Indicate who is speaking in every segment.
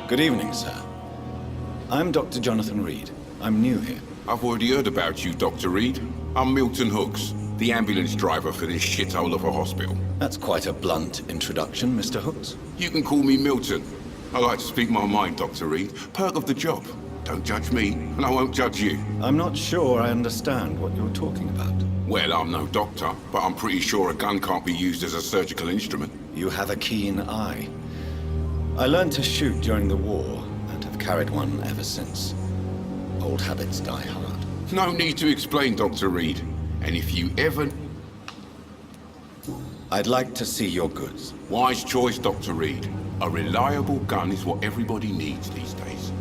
Speaker 1: Good evening, sir. I'm Dr. Jonathan Reid. I'm new here.
Speaker 2: I've already heard about you, Dr. Reid. I'm Milton Hooks, the ambulance driver for this shithole of a hospital.
Speaker 1: That's quite a blunt introduction, Mr. Hooks.
Speaker 2: You can call me Milton. I like to speak my mind, Dr. Reid. Perk of the job. Don't judge me, and I won't judge you.
Speaker 1: I'm not sure I understand what you're talking about.
Speaker 2: Well, I'm no doctor, but I'm pretty sure a gun can't be used as a surgical instrument.
Speaker 1: You have a keen eye. I learned to shoot during the war, and have carried one ever since. Old habits die hard.
Speaker 2: No need to explain, Dr. Reid. And if you ever...
Speaker 1: I'd like to see your goods.
Speaker 2: Wise choice, Dr. Reid. A reliable gun is what everybody needs these days.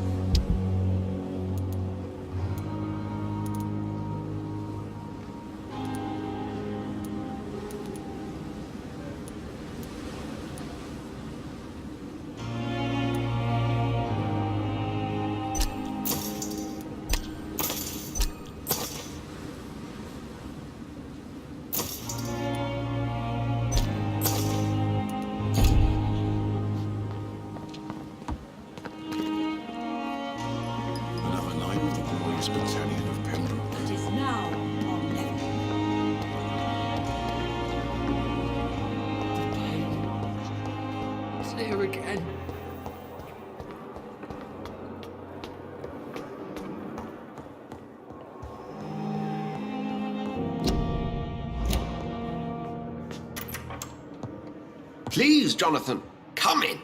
Speaker 3: Please, Jonathan, come in.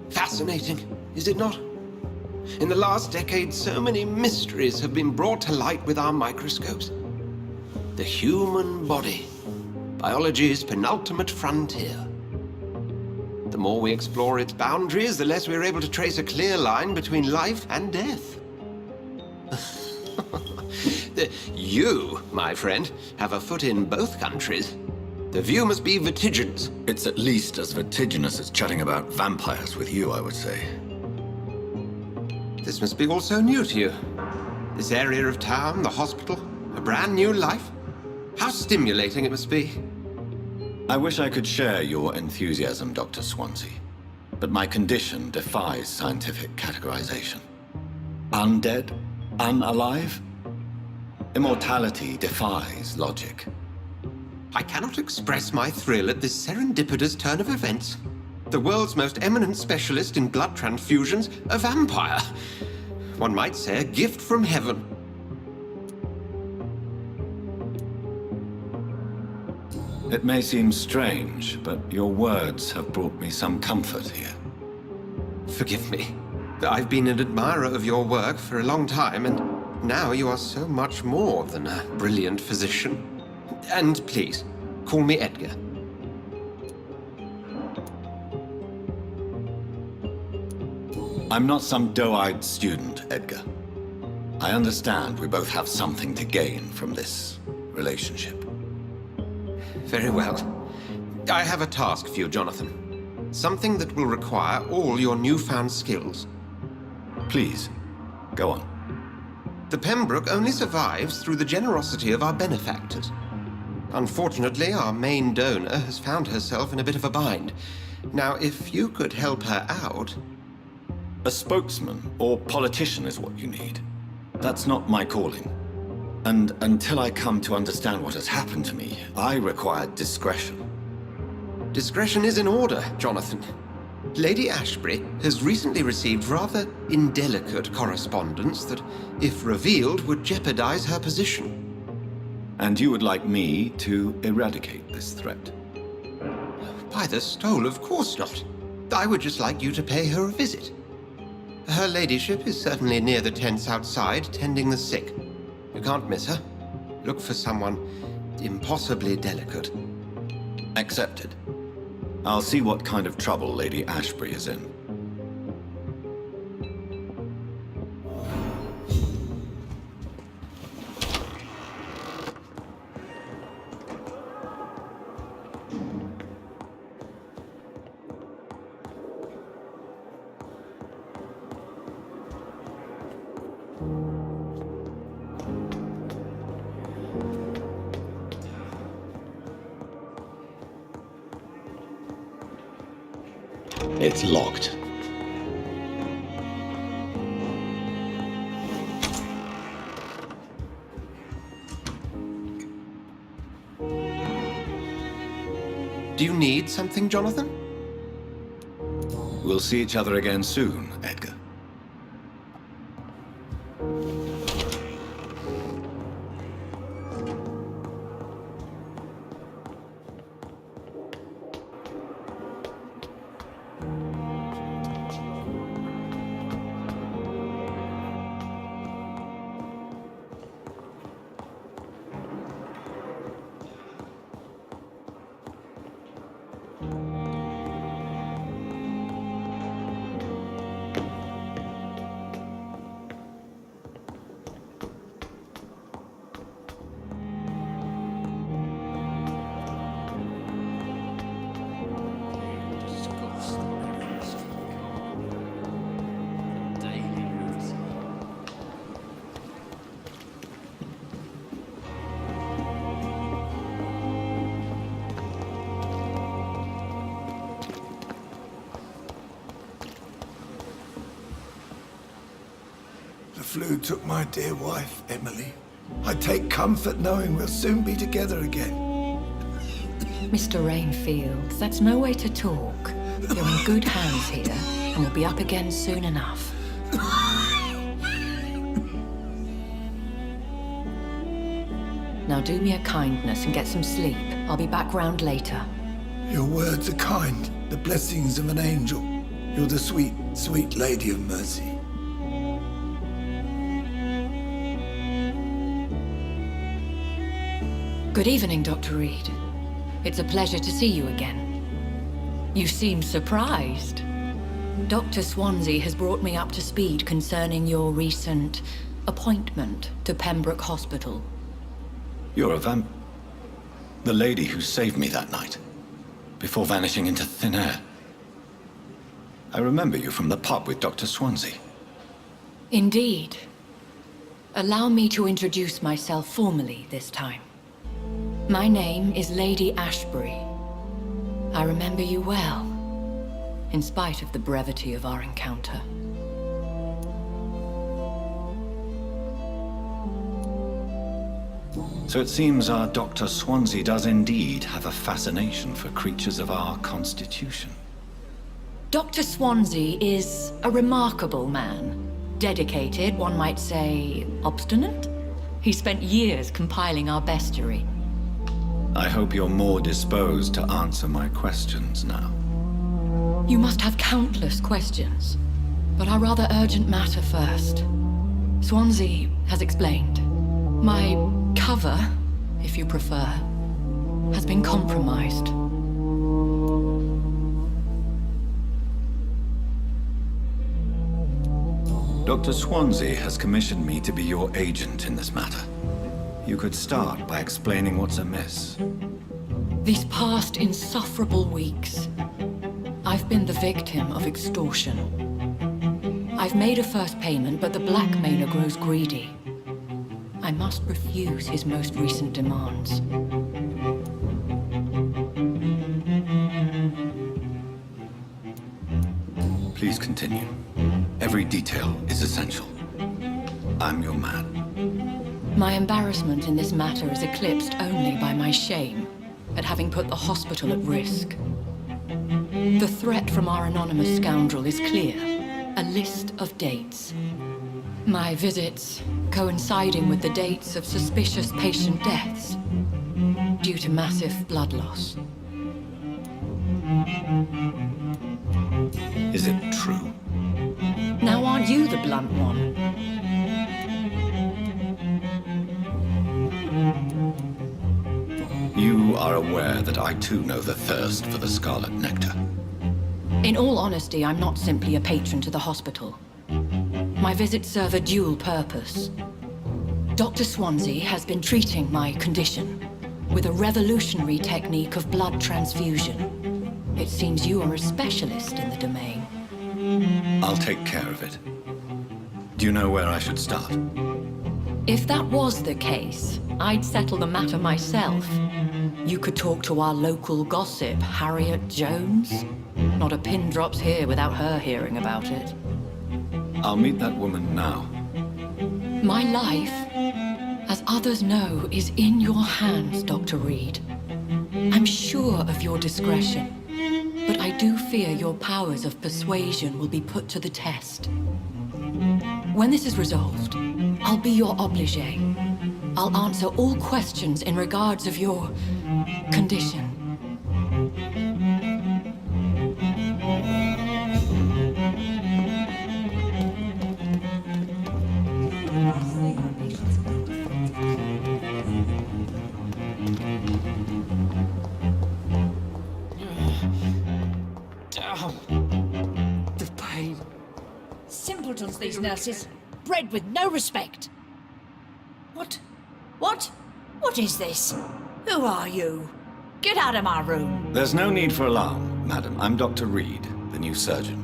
Speaker 3: Fascinating, is it not? In the last decade, so many mysteries have been brought to light with our microscopes. The human body, biology's penultimate frontier. The more we explore its boundaries, the less we're able to trace a clear line between life and death. You, my friend, have a foot in both countries. The view must be vertiginous.
Speaker 1: It's at least as vertiginous as chatting about vampires with you, I would say.
Speaker 3: This must be all so new to you. This area of town, the hospital, a brand new life. How stimulating it must be.
Speaker 1: I wish I could share your enthusiasm, Dr. Swansea. But my condition defies scientific categorization. Undead? Unalive? Immortality defies logic.
Speaker 3: I cannot express my thrill at this serendipitous turn of events. The world's most eminent specialist in blood transfusions, a vampire. One might say a gift from heaven.
Speaker 1: It may seem strange, but your words have brought me some comfort here.
Speaker 3: Forgive me. I've been an admirer of your work for a long time, and now you are so much more than a brilliant physician. And please, call me Edgar.
Speaker 1: I'm not some doe-eyed student, Edgar. I understand we both have something to gain from this relationship.
Speaker 3: Very well. I have a task for you, Jonathan. Something that will require all your newfound skills.
Speaker 1: Please, go on.
Speaker 3: The Pembroke only survives through the generosity of our benefactors. Unfortunately, our main donor has found herself in a bit of a bind. Now, if you could help her out...
Speaker 1: A spokesman or politician is what you need. That's not my calling. And until I come to understand what has happened to me, I require discretion.
Speaker 3: Discretion is in order, Jonathan. Lady Ashbury has recently received rather indelicate correspondence that, if revealed, would jeopardize her position.
Speaker 1: And you would like me to eradicate this threat?
Speaker 3: By the stole, of course not. I would just like you to pay her a visit. Her ladyship is certainly near the tents outside, tending the sick. You can't miss her. Look for someone impossibly delicate.
Speaker 1: Accepted. I'll see what kind of trouble Lady Ashbury is in. It's locked.
Speaker 3: Do you need something, Jonathan?
Speaker 1: We'll see each other again soon, Edgar.
Speaker 4: The flu took my dear wife, Emily. I take comfort knowing we'll soon be together again.
Speaker 5: Mr. Rainfield, that's no way to talk. You're in good hands here, and we'll be up again soon enough. Now do me a kindness and get some sleep. I'll be back round later.
Speaker 4: Your words are kind, the blessings of an angel. You're the sweet, sweet Lady of Mercy.
Speaker 5: Good evening, Dr. Reid. It's a pleasure to see you again. You seem surprised. Dr. Swansea has brought me up to speed concerning your recent appointment to Pembroke Hospital.
Speaker 1: You're a the lady who saved me that night, before vanishing into thin air. I remember you from the pub with Dr. Swansea.
Speaker 5: Indeed. Allow me to introduce myself formally this time. My name is Lady Ashbury. I remember you well, in spite of the brevity of our encounter.
Speaker 1: So it seems our Dr. Swansea does indeed have a fascination for creatures of our constitution.
Speaker 5: Dr. Swansea is a remarkable man. Dedicated, one might say, obstinate. He spent years compiling our bestiary.
Speaker 1: I hope you're more disposed to answer my questions now.
Speaker 5: You must have countless questions, but our rather urgent matter first. Swansea has explained. My cover, if you prefer, has been compromised.
Speaker 1: Dr. Swansea has commissioned me to be your agent in this matter. You could start by explaining what's amiss.
Speaker 5: These past insufferable weeks, I've been the victim of extortion. I've made a first payment, but the blackmailer grows greedy. I must refuse his most recent demands.
Speaker 1: Please continue. Every detail is essential. I'm your man.
Speaker 5: My embarrassment in this matter is eclipsed only by my shame at having put the hospital at risk. The threat from our anonymous scoundrel is clear. A list of dates. My visits coinciding with the dates of suspicious patient deaths due to massive blood loss.
Speaker 1: Is it true?
Speaker 5: Now aren't you the blunt one?
Speaker 1: You are aware that I too know the thirst for the scarlet nectar.
Speaker 5: In all honesty, I'm not simply a patron to the hospital. My visits serve a dual purpose. Dr. Swansea has been treating my condition with a revolutionary technique of blood transfusion. It seems you are a specialist in the domain.
Speaker 1: I'll take care of it. Do you know where I should start?
Speaker 5: If that was the case, I'd settle the matter myself. You could talk to our local gossip, Harriet Jones. Not a pin drops here without her hearing about it.
Speaker 1: I'll meet that woman now.
Speaker 5: My life, as others know, is in your hands, Dr. Reid. I'm sure of your discretion, but I do fear your powers of persuasion will be put to the test. When this is resolved, I'll be your obligé. I'll answer all questions in regards of your condition.
Speaker 6: The pain.
Speaker 7: Simpletons, these nurses. Bred with no respect. What? What? What is this? Who are you? Get out of my room.
Speaker 1: There's no need for alarm, madam. I'm Dr. Reid, the new surgeon.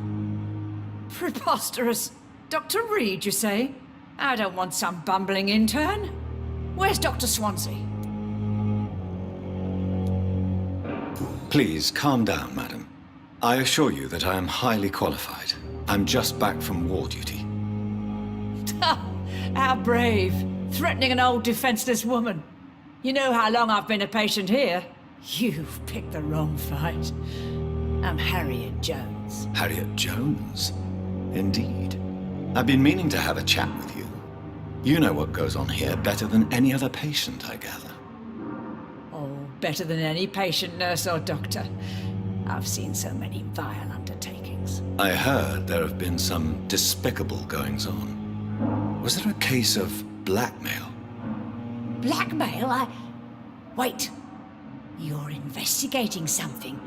Speaker 7: Preposterous. Dr. Reid, you say? I don't want some bumbling intern. Where's Dr. Swansea?
Speaker 1: Please, calm down, madam. I assure you that I am highly qualified. I'm just back from war duty.
Speaker 7: How brave. Threatening an old defenseless woman. You know how long I've been a patient here? You've picked the wrong fight. I'm Harriet Jones.
Speaker 1: Harriet Jones? Indeed. I've been meaning to have a chat with you. You know what goes on here better than any other patient, I gather.
Speaker 7: Oh, better than any patient, nurse or doctor. I've seen so many vile undertakings.
Speaker 1: I heard there have been some despicable goings-on. Was there a case of blackmail?
Speaker 7: Blackmail? Wait. You're investigating something.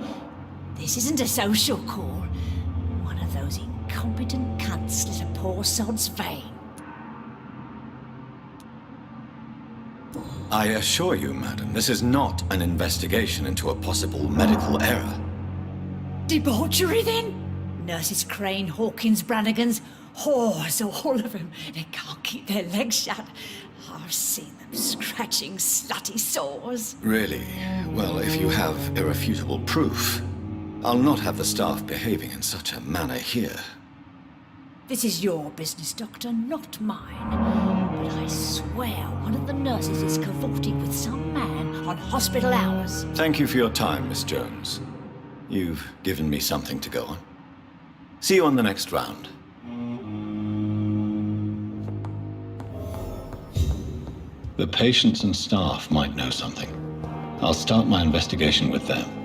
Speaker 7: This isn't a social call. One of those incompetent cunts slit a poor sod's vein.
Speaker 1: I assure you, madam, this is not an investigation into a possible medical error.
Speaker 7: Debauchery, then? Nurses Crane, Hawkins, Brannigans, whores, all of them. They can't keep their legs shut. I've seen them scratching slutty sores.
Speaker 1: Really? Well, if you have irrefutable proof, I'll not have the staff behaving in such a manner here.
Speaker 7: This is your business, Doctor, not mine. But I swear one of the nurses is cavorting with some man on hospital hours.
Speaker 1: Thank you for your time, Miss Jones. You've given me something to go on. See you on the next round. The patients and staff might know something. I'll start my investigation with them.